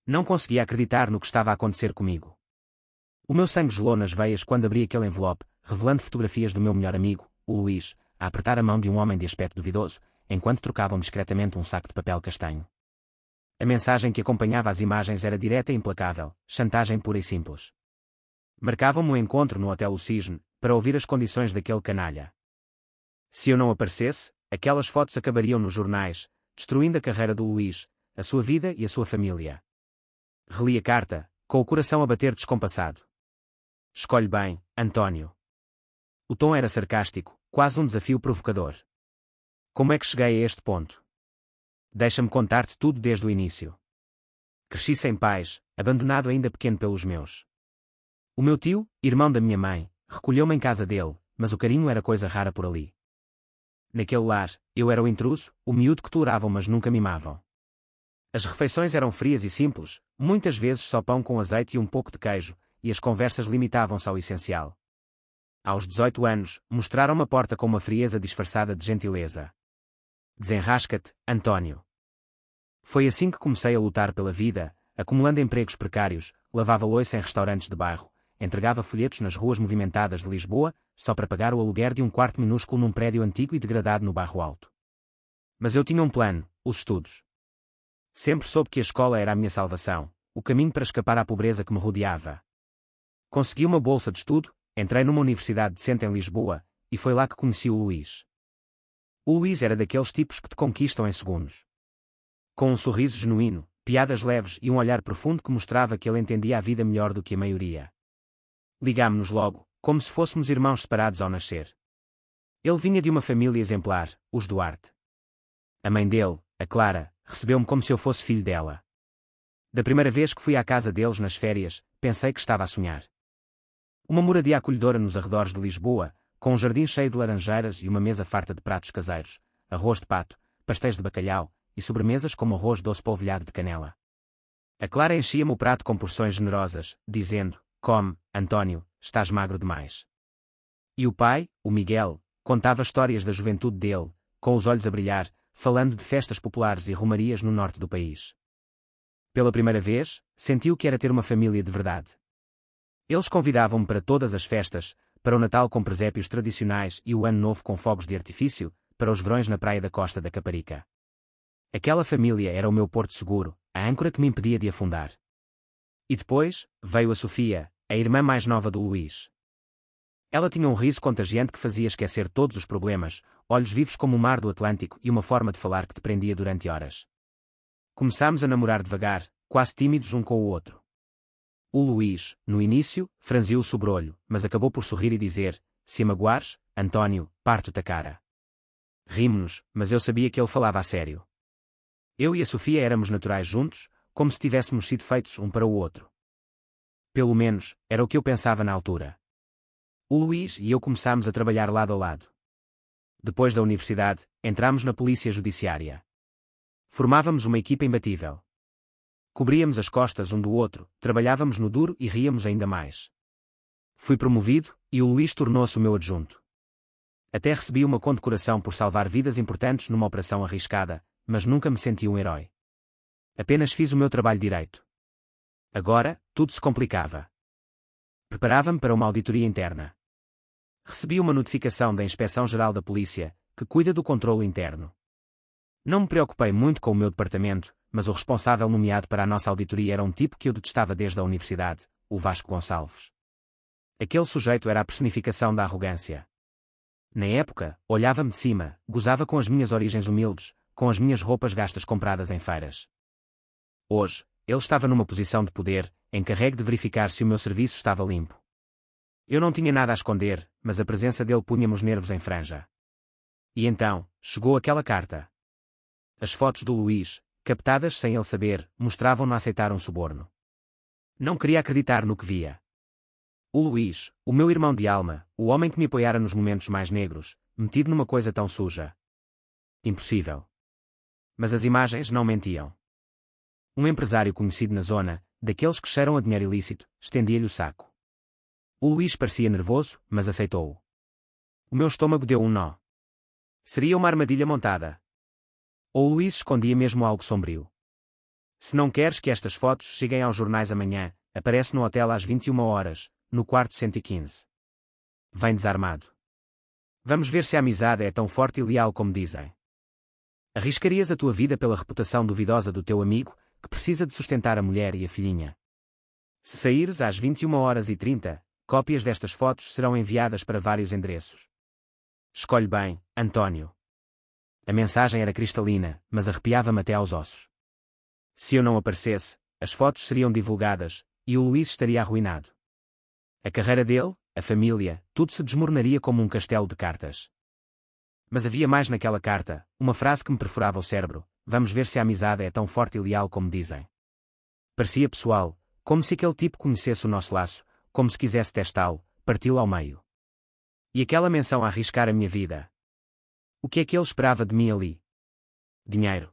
Não conseguia acreditar no que estava a acontecer comigo. O meu sangue gelou nas veias quando abri aquele envelope, revelando fotografias do meu melhor amigo, o Luís, a apertar a mão de um homem de aspecto duvidoso, enquanto trocavam discretamente um saco de papel castanho. A mensagem que acompanhava as imagens era direta e implacável, chantagem pura e simples. Marcavam-me um encontro no Hotel O Cisne, para ouvir as condições daquele canalha. Se eu não aparecesse, aquelas fotos acabariam nos jornais, destruindo a carreira do Luís, a sua vida e a sua família. Reli a carta, com o coração a bater descompassado. Escolhe bem, António. O tom era sarcástico, quase um desafio provocador. Como é que cheguei a este ponto? Deixa-me contar-te tudo desde o início. Cresci sem pais, abandonado ainda pequeno pelos meus. O meu tio, irmão da minha mãe, recolheu-me em casa dele, mas o carinho era coisa rara por ali. Naquele lar, eu era o intruso, o miúdo que toleravam mas nunca mimavam. As refeições eram frias e simples, muitas vezes só pão com azeite e um pouco de queijo, e as conversas limitavam-se ao essencial. Aos 18 anos, mostraram-me a porta com uma frieza disfarçada de gentileza. Desenrasca-te, António. Foi assim que comecei a lutar pela vida, acumulando empregos precários, lavava louça em restaurantes de bairro, entregava folhetos nas ruas movimentadas de Lisboa, só para pagar o aluguer de um quarto minúsculo num prédio antigo e degradado no bairro Alto. Mas eu tinha um plano, os estudos. Sempre soube que a escola era a minha salvação, o caminho para escapar à pobreza que me rodeava. Consegui uma bolsa de estudo, entrei numa universidade decente em Lisboa, e foi lá que conheci o Luís. O Luís era daqueles tipos que te conquistam em segundos. Com um sorriso genuíno, piadas leves e um olhar profundo que mostrava que ele entendia a vida melhor do que a maioria. Ligámo-nos logo, como se fôssemos irmãos separados ao nascer. Ele vinha de uma família exemplar, os Duarte. A mãe dele, a Clara, recebeu-me como se eu fosse filho dela. Da primeira vez que fui à casa deles nas férias, pensei que estava a sonhar. Uma moradia acolhedora nos arredores de Lisboa, com um jardim cheio de laranjeiras e uma mesa farta de pratos caseiros, arroz de pato, pastéis de bacalhau e sobremesas como arroz doce polvilhado de canela. A Clara enchia-me o prato com porções generosas, dizendo: come, António, estás magro demais. E o pai, o Miguel, contava histórias da juventude dele, com os olhos a brilhar, falando de festas populares e romarias no norte do país. Pela primeira vez, senti o que era ter uma família de verdade. Eles convidavam-me para todas as festas, para o Natal com presépios tradicionais e o Ano Novo com fogos de artifício, para os verões na praia da Costa da Caparica. Aquela família era o meu porto seguro, a âncora que me impedia de afundar. E depois, veio a Sofia, a irmã mais nova do Luís. Ela tinha um riso contagiante que fazia esquecer todos os problemas, olhos vivos como o mar do Atlântico e uma forma de falar que te prendia durante horas. Começámos a namorar devagar, quase tímidos um com o outro. O Luís, no início, franziu o sobrolho, mas acabou por sorrir e dizer: se a magoares, António, parto-te a cara. Rimos-nos, mas eu sabia que ele falava a sério. Eu e a Sofia éramos naturais juntos, como se tivéssemos sido feitos um para o outro. Pelo menos, era o que eu pensava na altura. O Luís e eu começámos a trabalhar lado a lado. Depois da universidade, entramos na polícia judiciária. Formávamos uma equipa imbatível. Cobríamos as costas um do outro, trabalhávamos no duro e ríamos ainda mais. Fui promovido, e o Luís tornou-se o meu adjunto. Até recebi uma condecoração por salvar vidas importantes numa operação arriscada, mas nunca me senti um herói. Apenas fiz o meu trabalho direito. Agora, tudo se complicava. Preparava-me para uma auditoria interna. Recebi uma notificação da Inspeção-Geral da Polícia, que cuida do controlo interno. Não me preocupei muito com o meu departamento, mas o responsável nomeado para a nossa auditoria era um tipo que eu detestava desde a universidade, o Vasco Gonçalves. Aquele sujeito era a personificação da arrogância. Na época, olhava-me de cima, gozava com as minhas origens humildes, com as minhas roupas gastas compradas em feiras. Hoje, ele estava numa posição de poder, encarregue de verificar se o meu serviço estava limpo. Eu não tinha nada a esconder, mas a presença dele punha-me os nervos em franja. E então, chegou aquela carta. As fotos do Luís, captadas sem ele saber, mostravam-no aceitar um suborno. Não queria acreditar no que via. O Luís, o meu irmão de alma, o homem que me apoiara nos momentos mais negros, metido numa coisa tão suja. Impossível. Mas as imagens não mentiam. Um empresário conhecido na zona, daqueles que cheiram a dinheiro ilícito, estendia-lhe o saco. O Luís parecia nervoso, mas aceitou-o. O meu estômago deu um nó. Seria uma armadilha montada. Ou o Luís escondia mesmo algo sombrio. Se não queres que estas fotos cheguem aos jornais amanhã, aparece no hotel às 21 horas, no quarto 115. Vem desarmado. Vamos ver se a amizade é tão forte e leal como dizem. Arriscarias a tua vida pela reputação duvidosa do teu amigo, que precisa de sustentar a mulher e a filhinha? Se saíres às 21h30, cópias destas fotos serão enviadas para vários endereços. Escolhe bem, António. A mensagem era cristalina, mas arrepiava-me até aos ossos. Se eu não aparecesse, as fotos seriam divulgadas, e o Luís estaria arruinado. A carreira dele, a família, tudo se desmoronaria como um castelo de cartas. Mas havia mais naquela carta, uma frase que me perfurava o cérebro: vamos ver se a amizade é tão forte e leal como dizem. Parecia pessoal, como se aquele tipo conhecesse o nosso laço, como se quisesse testá-lo, parti-lo ao meio. E aquela menção a arriscar a minha vida. O que é que ele esperava de mim ali? Dinheiro?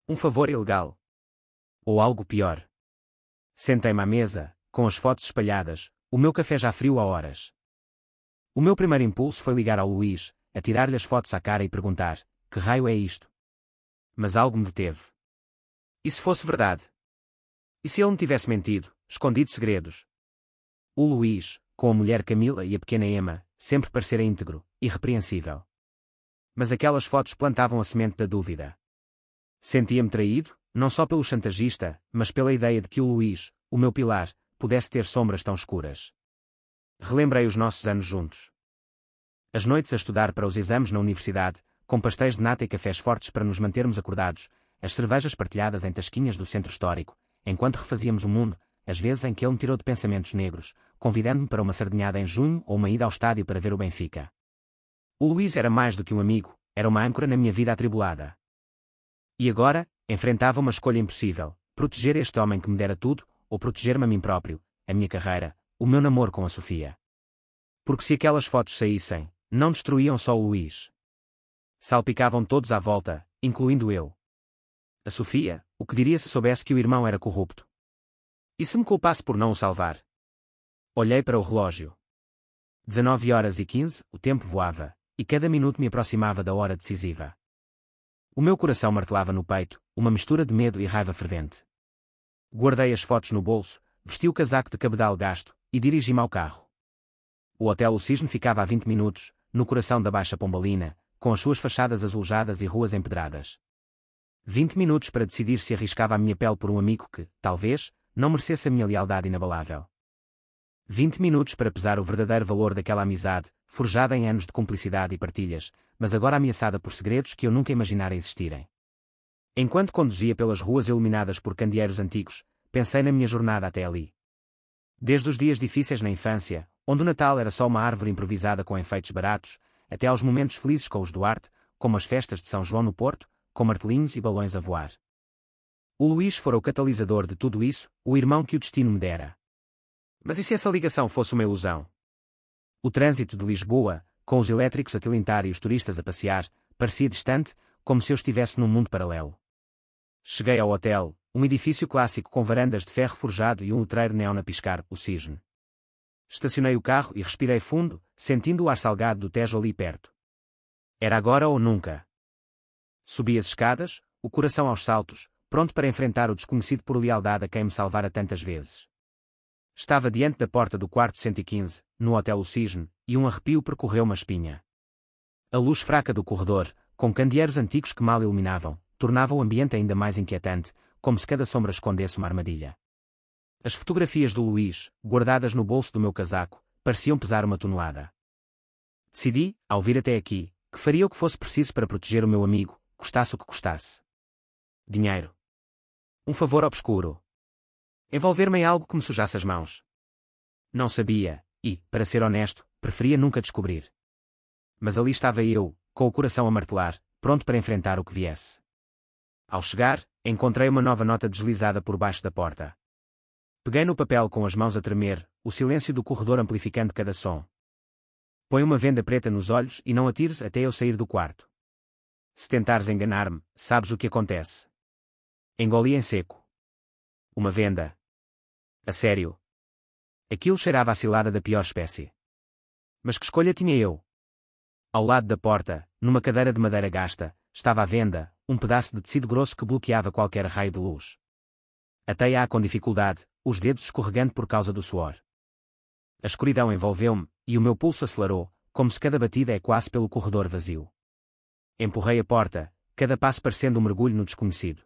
Um favor ilegal? Ou algo pior? Sentei-me à mesa, com as fotos espalhadas, o meu café já frio há horas. O meu primeiro impulso foi ligar ao Luís, atirar-lhe as fotos à cara e perguntar: que raio é isto? Mas algo me deteve. E se fosse verdade? E se ele me tivesse mentido, escondido segredos? O Luís, com a mulher Camila e a pequena Emma, sempre parecera íntegro, irrepreensível. Mas aquelas fotos plantavam a semente da dúvida. Sentia-me traído, não só pelo chantagista, mas pela ideia de que o Luís, o meu pilar, pudesse ter sombras tão escuras. Relembrei os nossos anos juntos. As noites a estudar para os exames na universidade, com pastéis de nata e cafés fortes para nos mantermos acordados, as cervejas partilhadas em tasquinhas do centro histórico, enquanto refazíamos o mundo, as vezes em que ele me tirou de pensamentos negros, convidando-me para uma sardinhada em junho ou uma ida ao estádio para ver o Benfica. O Luís era mais do que um amigo, era uma âncora na minha vida atribulada. E agora, enfrentava uma escolha impossível: proteger este homem que me dera tudo, ou proteger-me a mim próprio, a minha carreira, o meu namoro com a Sofia. Porque se aquelas fotos saíssem, não destruíam só o Luís. Salpicavam todos à volta, incluindo eu. A Sofia, o que diria se soubesse que o irmão era corrupto? E se me culpasse por não o salvar? Olhei para o relógio. 19h15, o tempo voava, e cada minuto me aproximava da hora decisiva. O meu coração martelava no peito, uma mistura de medo e raiva fervente. Guardei as fotos no bolso, vesti o casaco de cabedal gasto, e dirigi-me ao carro. O Hotel O Cisne ficava a 20 minutos, no coração da Baixa Pombalina, com as suas fachadas azulejadas e ruas empedradas. 20 minutos para decidir se arriscava a minha pele por um amigo que, talvez, não merecesse a minha lealdade inabalável. 20 minutos para pesar o verdadeiro valor daquela amizade, forjada em anos de cumplicidade e partilhas, mas agora ameaçada por segredos que eu nunca imaginara existirem. Enquanto conduzia pelas ruas iluminadas por candeeiros antigos, pensei na minha jornada até ali. Desde os dias difíceis na infância, onde o Natal era só uma árvore improvisada com enfeites baratos, até aos momentos felizes com os Duarte, como as festas de São João no Porto, com martelinhos e balões a voar. O Luís fora o catalisador de tudo isso, o irmão que o destino me dera. Mas e se essa ligação fosse uma ilusão? O trânsito de Lisboa, com os elétricos a tilintar e os turistas a passear, parecia distante, como se eu estivesse num mundo paralelo. Cheguei ao hotel, um edifício clássico com varandas de ferro forjado e um letreiro neon a piscar, o Cisne. Estacionei o carro e respirei fundo, sentindo o ar salgado do Tejo ali perto. Era agora ou nunca. Subi as escadas, o coração aos saltos, pronto para enfrentar o desconhecido por lealdade a quem me salvara tantas vezes. Estava diante da porta do quarto 115, no Hotel O Cisne, e um arrepio percorreu-me a espinha. A luz fraca do corredor, com candeeiros antigos que mal iluminavam, tornava o ambiente ainda mais inquietante, como se cada sombra escondesse uma armadilha. As fotografias do Luís, guardadas no bolso do meu casaco, pareciam pesar uma tonelada. Decidi, ao vir até aqui, que faria o que fosse preciso para proteger o meu amigo, custasse o que custasse. Dinheiro. Um favor obscuro. Envolver-me em algo que me sujasse as mãos. Não sabia, e, para ser honesto, preferia nunca descobrir. Mas ali estava eu, com o coração a martelar, pronto para enfrentar o que viesse. Ao chegar, encontrei uma nova nota deslizada por baixo da porta. Peguei no papel com as mãos a tremer, o silêncio do corredor amplificando cada som. Põe uma venda preta nos olhos e não atires até eu sair do quarto. Se tentares enganar-me, sabes o que acontece. Engoli em seco. Uma venda. A sério. Aquilo cheirava a cilada da pior espécie. Mas que escolha tinha eu? Ao lado da porta, numa cadeira de madeira gasta, estava à venda, um pedaço de tecido grosso que bloqueava qualquer raio de luz. Atei-a com dificuldade, os dedos escorregando por causa do suor. A escuridão envolveu-me, e o meu pulso acelerou, como se cada batida ecoasse pelo corredor vazio. Empurrei a porta, cada passo parecendo um mergulho no desconhecido.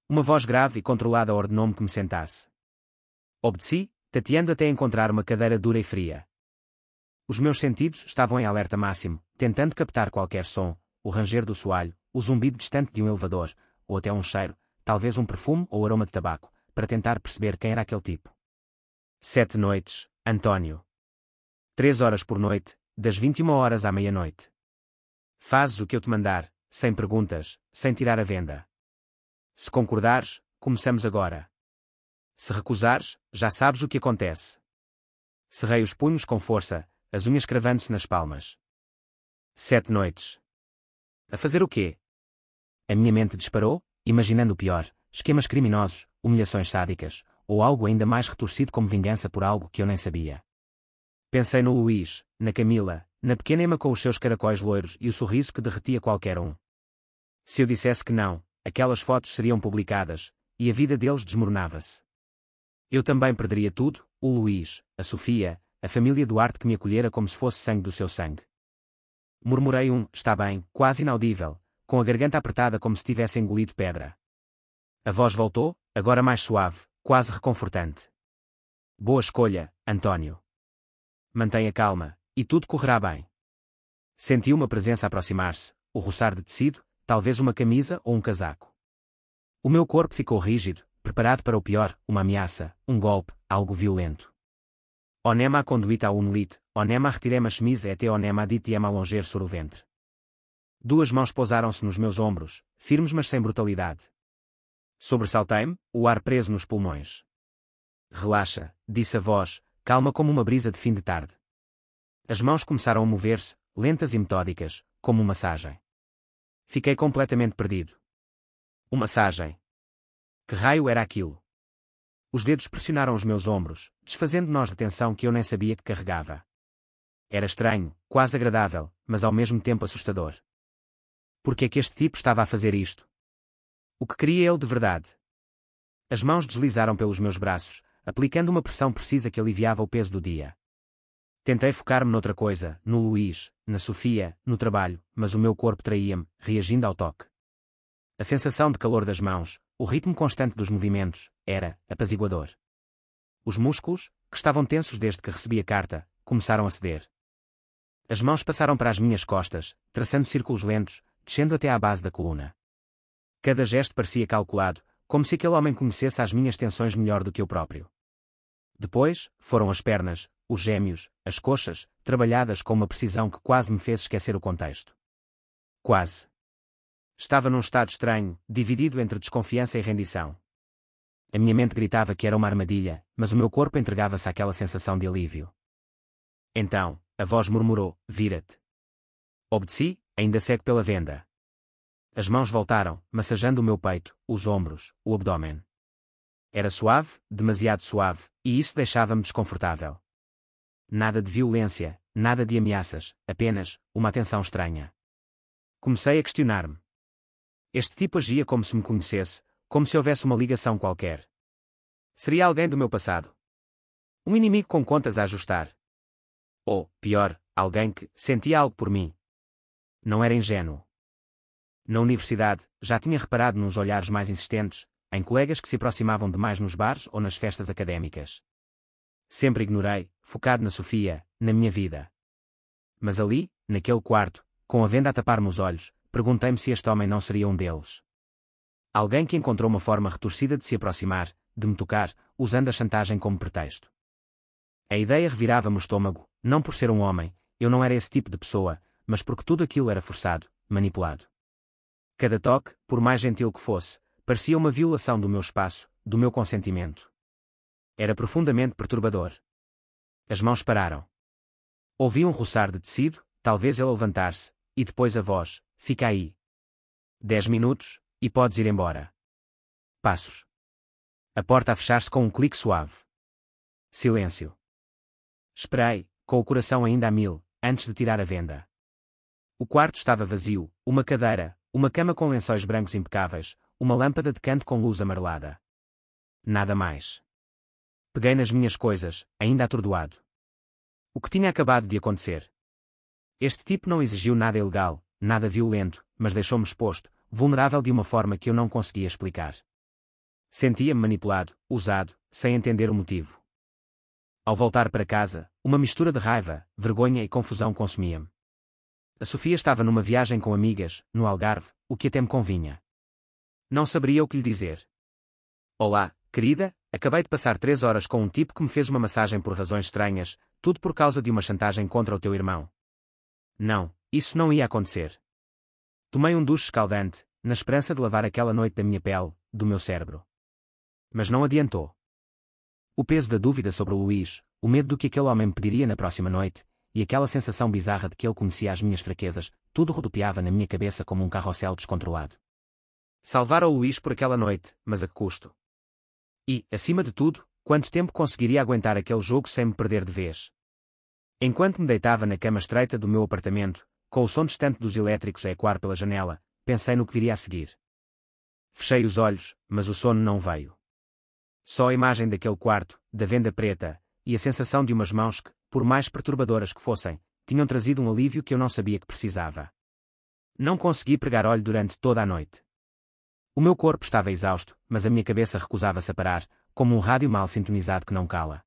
Uma voz grave e controlada ordenou-me que me sentasse. Obedeci, tateando até encontrar uma cadeira dura e fria. Os meus sentidos estavam em alerta máximo, tentando captar qualquer som, o ranger do soalho, o zumbido distante de um elevador, ou até um cheiro, talvez um perfume ou aroma de tabaco, para tentar perceber quem era aquele tipo. 7 noites, António. 3 horas por noite, das 21 horas à meia-noite. Fazes o que eu te mandar, sem perguntas, sem tirar a venda. Se concordares, começamos agora. Se recusares, já sabes o que acontece. Cerrei os punhos com força, as unhas cravando-se nas palmas. 7 noites. A fazer o quê? A minha mente disparou, imaginando o pior, esquemas criminosos, humilhações sádicas, ou algo ainda mais retorcido como vingança por algo que eu nem sabia. Pensei no Luís, na Camila, na pequena Emma com os seus caracóis loiros e o sorriso que derretia qualquer um. Se eu dissesse que não, aquelas fotos seriam publicadas, e a vida deles desmoronava-se. Eu também perderia tudo, o Luís, a Sofia, a família Duarte que me acolhera como se fosse sangue do seu sangue. Murmurei está bem, quase inaudível, com a garganta apertada como se tivesse engolido pedra. A voz voltou, agora mais suave, quase reconfortante. Boa escolha, António. Mantenha calma, e tudo correrá bem. Senti uma presença aproximar-se, o roçar de tecido, talvez uma camisa ou um casaco. O meu corpo ficou rígido, preparado para o pior, uma ameaça, um golpe, algo violento. Onema a conduite à unelite, onema a retirei-me a chemise até onema a dit-me allonger sobre o ventre. Duas mãos pousaram-se nos meus ombros, firmes mas sem brutalidade. Sobressaltei-me, o ar preso nos pulmões. Relaxa, disse a voz, calma como uma brisa de fim de tarde. As mãos começaram a mover-se, lentas e metódicas, como uma massagem. Fiquei completamente perdido. Uma massagem. Que raio era aquilo? Os dedos pressionaram os meus ombros, desfazendo nós de tensão que eu nem sabia que carregava. Era estranho, quase agradável, mas ao mesmo tempo assustador. Por que é que este tipo estava a fazer isto? O que queria ele de verdade? As mãos deslizaram pelos meus braços, aplicando uma pressão precisa que aliviava o peso do dia. Tentei focar-me noutra coisa, no Luís, na Sofia, no trabalho, mas o meu corpo traía-me, reagindo ao toque. A sensação de calor das mãos, o ritmo constante dos movimentos, era apaziguador. Os músculos, que estavam tensos desde que recebi a carta, começaram a ceder. As mãos passaram para as minhas costas, traçando círculos lentos, descendo até à base da coluna. Cada gesto parecia calculado, como se aquele homem conhecesse as minhas tensões melhor do que eu próprio. Depois, foram as pernas, os gêmeos, as coxas, trabalhadas com uma precisão que quase me fez esquecer o contexto. Quase. Estava num estado estranho, dividido entre desconfiança e rendição. A minha mente gritava que era uma armadilha, mas o meu corpo entregava-se àquela sensação de alívio. Então, a voz murmurou, vira-te. Obedeci, ainda cego pela venda. As mãos voltaram, massageando o meu peito, os ombros, o abdômen. Era suave, demasiado suave, e isso deixava-me desconfortável. Nada de violência, nada de ameaças, apenas uma atenção estranha. Comecei a questionar-me. Este tipo agia como se me conhecesse, como se houvesse uma ligação qualquer. Seria alguém do meu passado? Um inimigo com contas a ajustar? Ou, pior, alguém que sentia algo por mim? Não era ingênuo. Na universidade, já tinha reparado nos olhares mais insistentes, em colegas que se aproximavam demais nos bares ou nas festas académicas. Sempre ignorei, focado na Sofia, na minha vida. Mas ali, naquele quarto, com a venda a tapar-me os olhos, perguntei-me se este homem não seria um deles. Alguém que encontrou uma forma retorcida de se aproximar, de me tocar, usando a chantagem como pretexto. A ideia revirava-me o estômago, não por ser um homem, eu não era esse tipo de pessoa, mas porque tudo aquilo era forçado, manipulado. Cada toque, por mais gentil que fosse, parecia uma violação do meu espaço, do meu consentimento. Era profundamente perturbador. As mãos pararam. Ouvi um roçar de tecido, talvez ele levantar-se, e depois a voz, fica aí. 10 minutos, e podes ir embora. Passos. A porta a fechar-se com um clique suave. Silêncio. Esperei, com o coração ainda a mil, antes de tirar a venda. O quarto estava vazio, uma cadeira, uma cama com lençóis brancos impecáveis, uma lâmpada de canto com luz amarelada. Nada mais. Peguei nas minhas coisas, ainda atordoado. O que tinha acabado de acontecer? Este tipo não exigiu nada ilegal, nada violento, mas deixou-me exposto, vulnerável de uma forma que eu não conseguia explicar. Sentia-me manipulado, usado, sem entender o motivo. Ao voltar para casa, uma mistura de raiva, vergonha e confusão consumia-me. A Sofia estava numa viagem com amigas, no Algarve, o que até me convinha. Não saberia o que lhe dizer. Olá, querida, acabei de passar 3 horas com um tipo que me fez uma massagem por razões estranhas, tudo por causa de uma chantagem contra o teu irmão. Não, isso não ia acontecer. Tomei um duche escaldante, na esperança de lavar aquela noite da minha pele, do meu cérebro. Mas não adiantou. O peso da dúvida sobre o Luís, o medo do que aquele homem me pediria na próxima noite, e aquela sensação bizarra de que ele conhecia as minhas fraquezas, tudo rodopiava na minha cabeça como um carrossel descontrolado. Salvara o Luís por aquela noite, mas a que custo? E, acima de tudo, quanto tempo conseguiria aguentar aquele jogo sem me perder de vez? Enquanto me deitava na cama estreita do meu apartamento, com o som distante dos elétricos a ecoar pela janela, pensei no que viria a seguir. Fechei os olhos, mas o sono não veio. Só a imagem daquele quarto, da venda preta, e a sensação de umas mãos que, por mais perturbadoras que fossem, tinham trazido um alívio que eu não sabia que precisava. Não consegui pregar olho durante toda a noite. O meu corpo estava exausto, mas a minha cabeça recusava-se a parar, como um rádio mal sintonizado que não cala.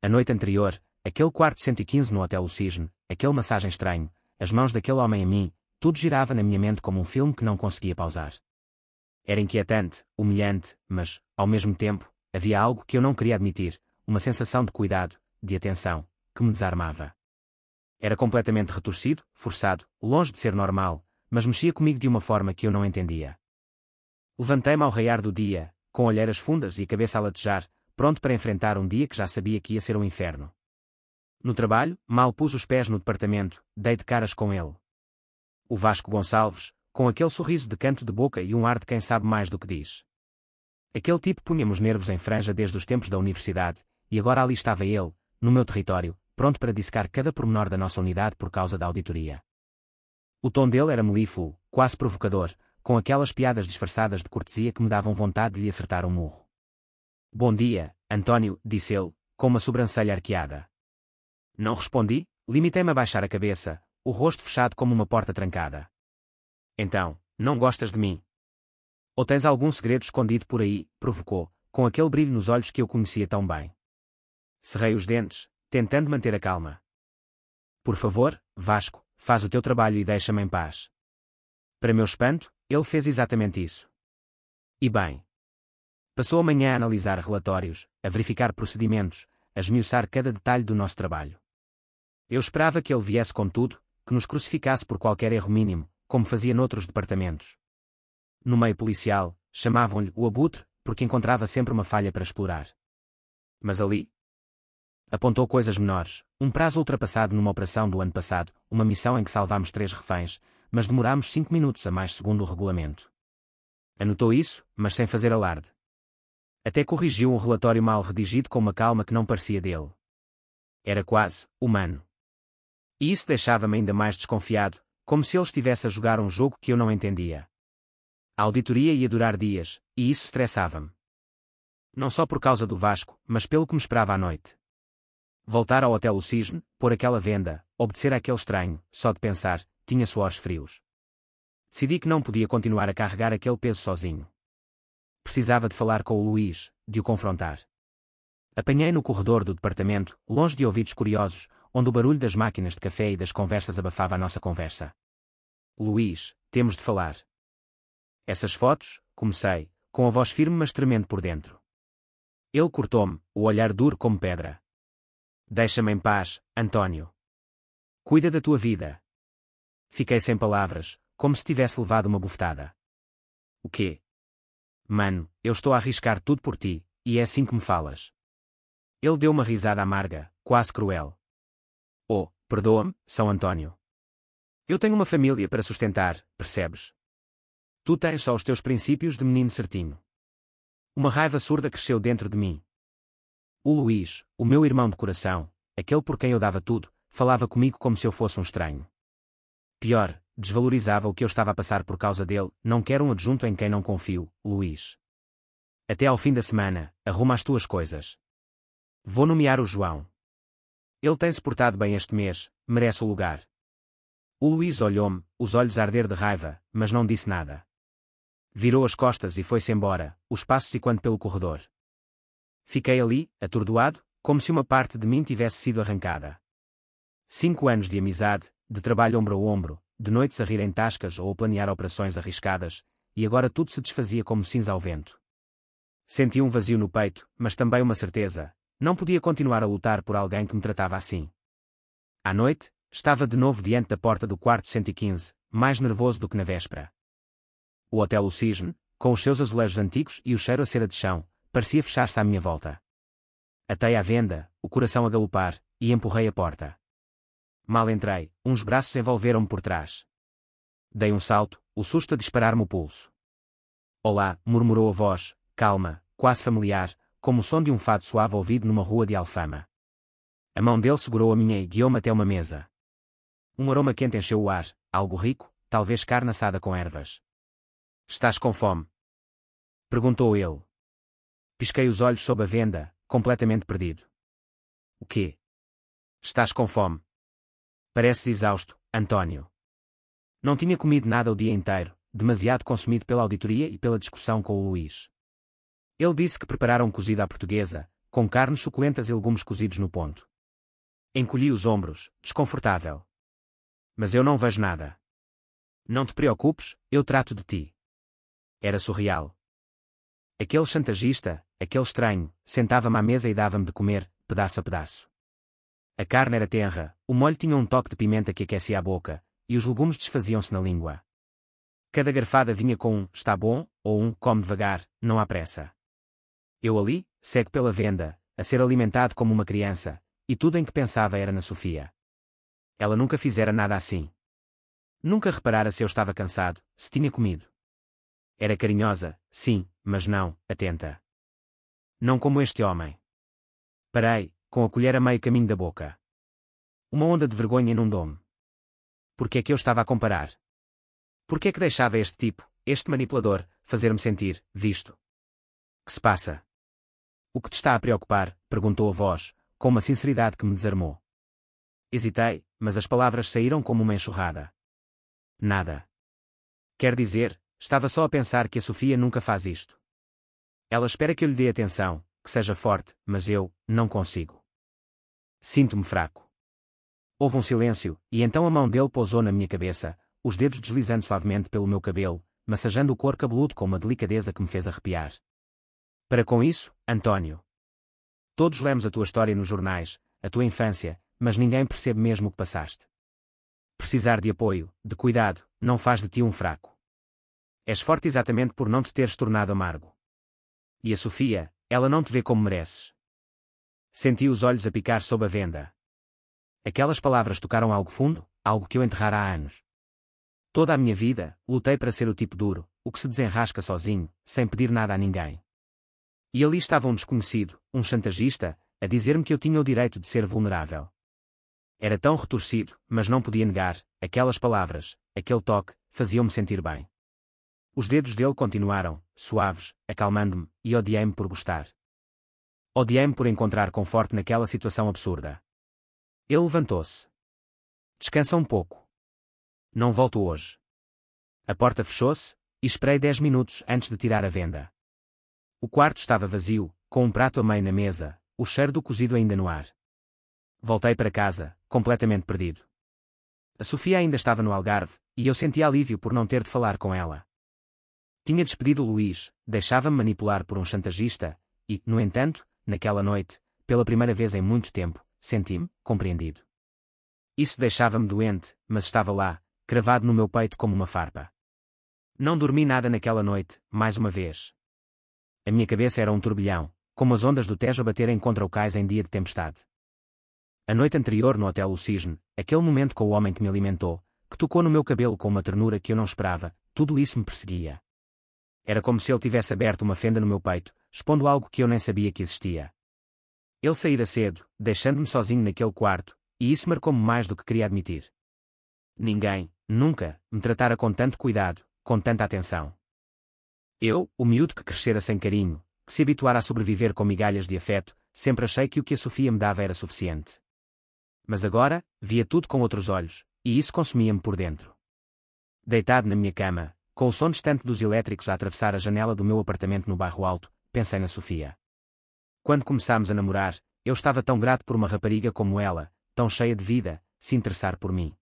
A noite anterior, aquele quarto 115 no Hotel O Cisne, aquele massagem estranho, as mãos daquele homem a mim, tudo girava na minha mente como um filme que não conseguia pausar. Era inquietante, humilhante, mas, ao mesmo tempo, havia algo que eu não queria admitir, uma sensação de cuidado, de atenção, que me desarmava. Era completamente retorcido, forçado, longe de ser normal, mas mexia comigo de uma forma que eu não entendia. Levantei-me ao raiar do dia, com olheiras fundas e a cabeça a latejar, pronto para enfrentar um dia que já sabia que ia ser um inferno. No trabalho, mal pus os pés no departamento, dei de caras com ele. O Vasco Gonçalves, com aquele sorriso de canto de boca e um ar de quem sabe mais do que diz. Aquele tipo punha-me os nervos em franja desde os tempos da universidade, e agora ali estava ele, no meu território, pronto para dissecar cada pormenor da nossa unidade por causa da auditoria. O tom dele era melífluo, quase provocador, com aquelas piadas disfarçadas de cortesia que me davam vontade de lhe acertar um murro. Bom dia, António, disse ele, com uma sobrancelha arqueada. Não respondi, limitei-me a baixar a cabeça, o rosto fechado como uma porta trancada. Então, não gostas de mim? Ou tens algum segredo escondido por aí? Provocou, com aquele brilho nos olhos que eu conhecia tão bem. Cerrei os dentes, tentando manter a calma. Por favor, Vasco, faz o teu trabalho e deixa-me em paz. Para meu espanto, ele fez exatamente isso. E bem. Passou a manhã a analisar relatórios, a verificar procedimentos, a esmiuçar cada detalhe do nosso trabalho. Eu esperava que ele viesse com tudo, que nos crucificasse por qualquer erro mínimo, como fazia noutros departamentos. No meio policial, chamavam-lhe o abutre, porque encontrava sempre uma falha para explorar. Mas ali, apontou coisas menores, um prazo ultrapassado numa operação do ano passado, uma missão em que salvámos 3 reféns, mas demorámos 5 minutos a mais segundo o regulamento. Anotou isso, mas sem fazer alarde. Até corrigiu um relatório mal redigido com uma calma que não parecia dele. Era quase humano. E isso deixava-me ainda mais desconfiado, como se ele estivesse a jogar um jogo que eu não entendia. A auditoria ia durar dias, e isso estressava-me. Não só por causa do Vasco, mas pelo que me esperava à noite. Voltar ao Hotel O Cisne, pôr aquela venda, obedecer àquele estranho, só de pensar, tinha suores frios. Decidi que não podia continuar a carregar aquele peso sozinho. Precisava de falar com o Luís, de o confrontar. Apanhei no corredor do departamento, longe de ouvidos curiosos, onde o barulho das máquinas de café e das conversas abafava a nossa conversa. Luís, temos de falar. Essas fotos, comecei, com a voz firme mas tremendo por dentro. Ele cortou-me, o olhar duro como pedra. Deixa-me em paz, António. Cuida da tua vida. Fiquei sem palavras, como se tivesse levado uma bufetada. O quê? Mano, eu estou a arriscar tudo por ti, e é assim que me falas. Ele deu uma risada amarga, quase cruel. Oh, perdoa-me, São António. Eu tenho uma família para sustentar, percebes? Tu tens só os teus princípios de menino certinho. Uma raiva surda cresceu dentro de mim. O Luís, o meu irmão de coração, aquele por quem eu dava tudo, falava comigo como se eu fosse um estranho. Pior, desvalorizava o que eu estava a passar por causa dele, não quero um adjunto em quem não confio, Luís. Até ao fim da semana, arruma as tuas coisas. Vou nomear o João. Ele tem-se portado bem este mês, merece o lugar. O Luís olhou-me, os olhos a arder de raiva, mas não disse nada. Virou as costas e foi-se embora, os passos ecoando pelo corredor. Fiquei ali, atordoado, como se uma parte de mim tivesse sido arrancada. 5 anos de amizade, de trabalho ombro a ombro, de noites a rir em tascas ou a planear operações arriscadas, e agora tudo se desfazia como cinza ao vento. Senti um vazio no peito, mas também uma certeza: não podia continuar a lutar por alguém que me tratava assim. À noite, estava de novo diante da porta do quarto 115, mais nervoso do que na véspera. O Hotel O Cisne, com os seus azulejos antigos e o cheiro a cera de chão, parecia fechar-se à minha volta. Atei à venda, o coração a galopar, e empurrei a porta. Mal entrei, uns braços envolveram-me por trás. Dei um salto, o susto a disparar-me o pulso. Olá, murmurou a voz, calma, quase familiar, como o som de um fado suave ouvido numa rua de Alfama. A mão dele segurou a minha e guiou-me até uma mesa. Um aroma quente encheu o ar, algo rico, talvez carne assada com ervas. Estás com fome? Perguntou ele. Pisquei os olhos sob a venda, completamente perdido. O quê? Estás com fome? Pareces exausto, António. Não tinha comido nada o dia inteiro, demasiado consumido pela auditoria e pela discussão com o Luís. Ele disse que prepararam um cozido à portuguesa, com carnes suculentas e legumes cozidos no ponto. Encolhi os ombros, desconfortável. Mas eu não vejo nada. Não te preocupes, eu trato de ti. Era surreal. Aquele chantagista, aquele estranho, sentava-me à mesa e dava-me de comer, pedaço a pedaço. A carne era tenra, o molho tinha um toque de pimenta que aquecia a boca, e os legumes desfaziam-se na língua. Cada garfada vinha com um "está bom" ou um "come devagar, não há pressa". Eu ali, cego pela venda, a ser alimentado como uma criança, e tudo em que pensava era na Sofia. Ela nunca fizera nada assim. Nunca reparara se eu estava cansado, se tinha comido. Era carinhosa, sim, mas não, atenta. Não como este homem. Parei, com a colher a meio caminho da boca. Uma onda de vergonha inundou-me. Por que é que eu estava a comparar? Por que é que deixava este tipo, este manipulador, fazer-me sentir visto? Que se passa? O que te está a preocupar? Perguntou a voz, com uma sinceridade que me desarmou. Hesitei, mas as palavras saíram como uma enxurrada. Nada. Quer dizer, estava só a pensar que a Sofia nunca faz isto. Ela espera que eu lhe dê atenção, que seja forte, mas eu, não consigo. Sinto-me fraco. Houve um silêncio, e então a mão dele pousou na minha cabeça, os dedos deslizando suavemente pelo meu cabelo, massageando o couro cabeludo com uma delicadeza que me fez arrepiar. Para com isso, António. Todos lemos a tua história nos jornais, a tua infância, mas ninguém percebe mesmo o que passaste. Precisar de apoio, de cuidado, não faz de ti um fraco. És forte exatamente por não te teres tornado amargo. E a Sofia, ela não te vê como mereces. Senti os olhos a picar sob a venda. Aquelas palavras tocaram algo fundo, algo que eu enterrara há anos. Toda a minha vida, lutei para ser o tipo duro, o que se desenrasca sozinho, sem pedir nada a ninguém. E ali estava um desconhecido, um chantagista, a dizer-me que eu tinha o direito de ser vulnerável. Era tão retorcido, mas não podia negar, aquelas palavras, aquele toque, faziam-me sentir bem. Os dedos dele continuaram, suaves, acalmando-me, e odiei-me por gostar. Odiei-me por encontrar conforto naquela situação absurda. Ele levantou-se. Descansa um pouco. Não volto hoje. A porta fechou-se, e esperei 10 minutos antes de tirar a venda. O quarto estava vazio, com um prato a meio na mesa, o cheiro do cozido ainda no ar. Voltei para casa, completamente perdido. A Sofia ainda estava no Algarve, e eu sentia alívio por não ter de falar com ela. Tinha despedido o Luís, deixava-me manipular por um chantagista, e, no entanto, naquela noite, pela primeira vez em muito tempo, senti-me compreendido. Isso deixava-me doente, mas estava lá, cravado no meu peito como uma farpa. Não dormi nada naquela noite, mais uma vez. A minha cabeça era um turbilhão, como as ondas do Tejo a baterem contra o cais em dia de tempestade. A noite anterior no Hotel O Cisne, aquele momento com o homem que me alimentou, que tocou no meu cabelo com uma ternura que eu não esperava, tudo isso me perseguia. Era como se ele tivesse aberto uma fenda no meu peito, expondo algo que eu nem sabia que existia. Ele saíra cedo, deixando-me sozinho naquele quarto, e isso marcou-me mais do que queria admitir. Ninguém, nunca, me tratara com tanto cuidado, com tanta atenção. Eu, o miúdo que crescera sem carinho, que se habituara a sobreviver com migalhas de afeto, sempre achei que o que a Sofia me dava era suficiente. Mas agora, via tudo com outros olhos, e isso consumia-me por dentro. Deitado na minha cama, com o som distante dos elétricos a atravessar a janela do meu apartamento no bairro Alto, pensei na Sofia. Quando começámos a namorar, eu estava tão grato por uma rapariga como ela, tão cheia de vida, se interessar por mim.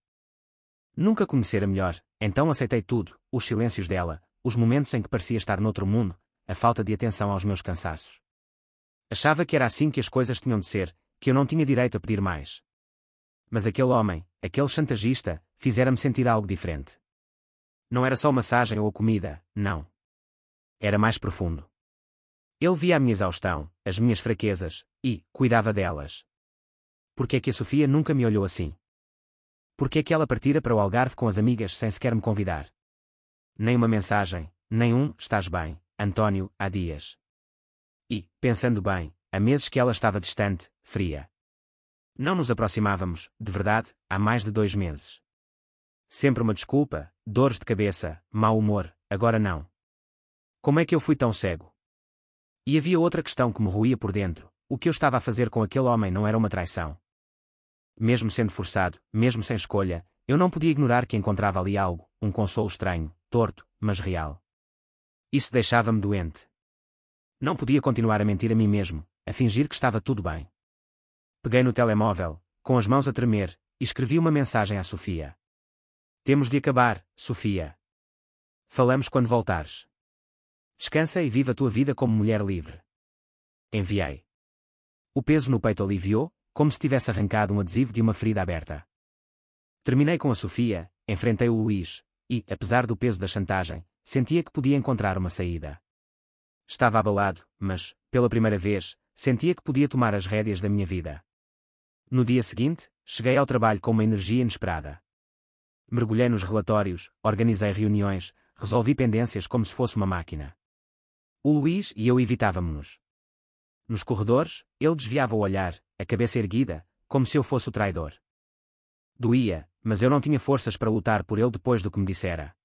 Nunca conhecera melhor, então aceitei tudo, os silêncios dela, os momentos em que parecia estar noutro mundo, a falta de atenção aos meus cansaços. Achava que era assim que as coisas tinham de ser, que eu não tinha direito a pedir mais. Mas aquele homem, aquele chantagista, fizera-me sentir algo diferente. Não era só massagem ou comida, não. Era mais profundo. Ele via a minha exaustão, as minhas fraquezas, e cuidava delas. Por que é que a Sofia nunca me olhou assim? Por que é que ela partira para o Algarve com as amigas sem sequer me convidar? Nem uma mensagem, nem um "estás bem, António", há dias. E, pensando bem, há meses que ela estava distante, fria. Não nos aproximávamos, de verdade, há mais de 2 meses. Sempre uma desculpa, dores de cabeça, mau humor, agora não. Como é que eu fui tão cego? E havia outra questão que me roía por dentro: o que eu estava a fazer com aquele homem não era uma traição. Mesmo sendo forçado, mesmo sem escolha, eu não podia ignorar que encontrava ali algo, um consolo estranho, torto, mas real. Isso deixava-me doente. Não podia continuar a mentir a mim mesmo, a fingir que estava tudo bem. Peguei no telemóvel, com as mãos a tremer, e escrevi uma mensagem à Sofia. Temos de acabar, Sofia. Falamos quando voltares. Descansa e viva a tua vida como mulher livre. Enviei. O peso no peito aliviou, como se tivesse arrancado um adesivo de uma ferida aberta. Terminei com a Sofia, enfrentei o Luís, e, apesar do peso da chantagem, sentia que podia encontrar uma saída. Estava abalado, mas, pela primeira vez, sentia que podia tomar as rédeas da minha vida. No dia seguinte, cheguei ao trabalho com uma energia inesperada. Mergulhei nos relatórios, organizei reuniões, resolvi pendências como se fosse uma máquina. O Luís e eu evitávamo-nos. Nos corredores, ele desviava o olhar, a cabeça erguida, como se eu fosse o traidor. Doía, mas eu não tinha forças para lutar por ele depois do que me dissera.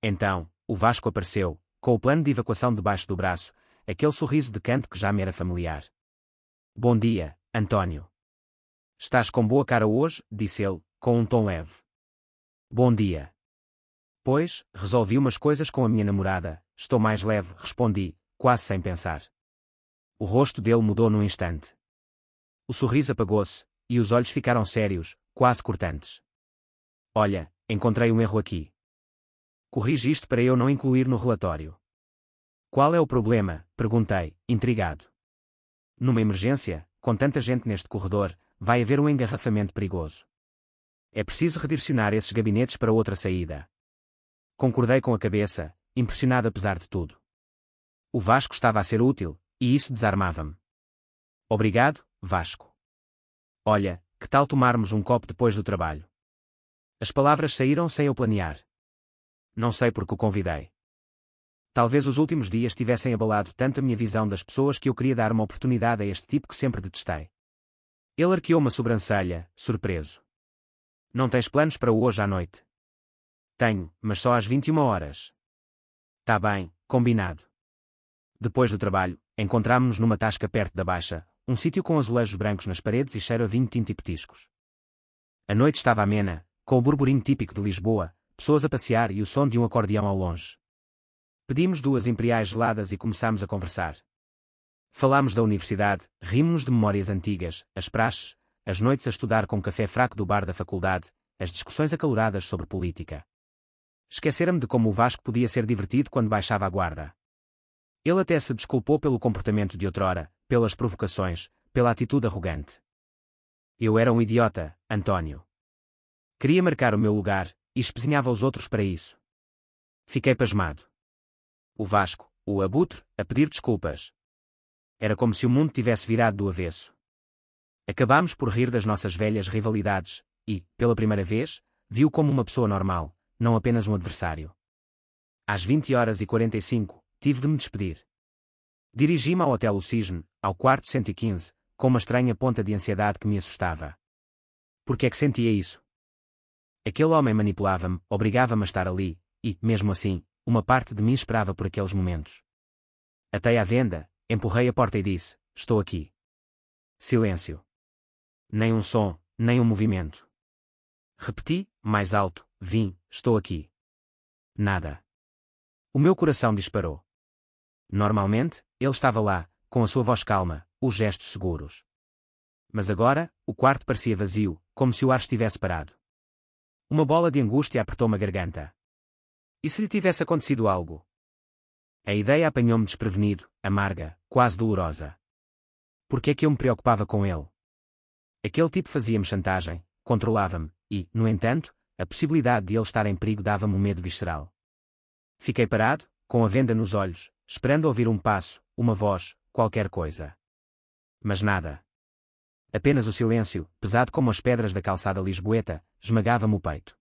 Então, o Vasco apareceu, com o plano de evacuação debaixo do braço, aquele sorriso de canto que já me era familiar. Bom dia, António. Estás com boa cara hoje, disse ele, com um tom leve. Bom dia. Pois, resolvi umas coisas com a minha namorada, estou mais leve, respondi, quase sem pensar. O rosto dele mudou num instante. O sorriso apagou-se, e os olhos ficaram sérios, quase cortantes. Olha, encontrei um erro aqui. Corrige isto para eu não incluir no relatório. Qual é o problema? Perguntei, intrigado. Numa emergência, com tanta gente neste corredor, vai haver um engarrafamento perigoso. É preciso redirecionar esses gabinetes para outra saída. Concordei com a cabeça, impressionado apesar de tudo. O Vasco estava a ser útil, e isso desarmava-me. Obrigado, Vasco. Olha, que tal tomarmos um copo depois do trabalho? As palavras saíram sem eu planear. Não sei porque o convidei. Talvez os últimos dias tivessem abalado tanto a minha visão das pessoas que eu queria dar uma oportunidade a este tipo que sempre detestei. Ele arqueou uma sobrancelha, surpreso. Não tens planos para hoje à noite? Tenho, mas só às 21 horas. Tá bem, combinado. Depois do trabalho, encontrámo-nos numa tasca perto da Baixa, um sítio com azulejos brancos nas paredes e cheiro a vinho tinto e petiscos. A noite estava amena, com o burburinho típico de Lisboa, pessoas a passear e o som de um acordeão ao longe. Pedimos 2 imperiais geladas e começámos a conversar. Falámos da universidade, rimos-nos de memórias antigas, as praxes, as noites a estudar com café fraco do bar da faculdade, as discussões acaloradas sobre política. Esquecera-me de como o Vasco podia ser divertido quando baixava a guarda. Ele até se desculpou pelo comportamento de outrora, pelas provocações, pela atitude arrogante. Eu era um idiota, António. Queria marcar o meu lugar, e espezinhava os outros para isso. Fiquei pasmado. O Vasco, o abutre, a pedir desculpas. Era como se o mundo tivesse virado do avesso. Acabámos por rir das nossas velhas rivalidades, e, pela primeira vez, viu como uma pessoa normal, não apenas um adversário. Às 20h45, tive de me despedir. Dirigi-me ao Hotel O Cisne, ao quarto 115, com uma estranha ponta de ansiedade que me assustava. Por que é que sentia isso? Aquele homem manipulava-me, obrigava-me a estar ali, e, mesmo assim, uma parte de mim esperava por aqueles momentos. Atei à venda, Empurrei a porta e disse: estou aqui. Silêncio. Nem um som, nem um movimento. Repeti, mais alto: vim, estou aqui. Nada. O meu coração disparou. Normalmente, ele estava lá, com a sua voz calma, os gestos seguros. Mas agora, o quarto parecia vazio, como se o ar estivesse parado. Uma bola de angústia apertou-me a garganta. E se lhe tivesse acontecido algo? A ideia apanhou-me desprevenido, amarga, quase dolorosa. Por que é que eu me preocupava com ele? Aquele tipo fazia-me chantagem, controlava-me, e, no entanto, a possibilidade de ele estar em perigo dava-me um medo visceral. Fiquei parado, com a venda nos olhos, esperando ouvir um passo, uma voz, qualquer coisa. Mas nada. Apenas o silêncio, pesado como as pedras da calçada lisboeta, esmagava-me o peito.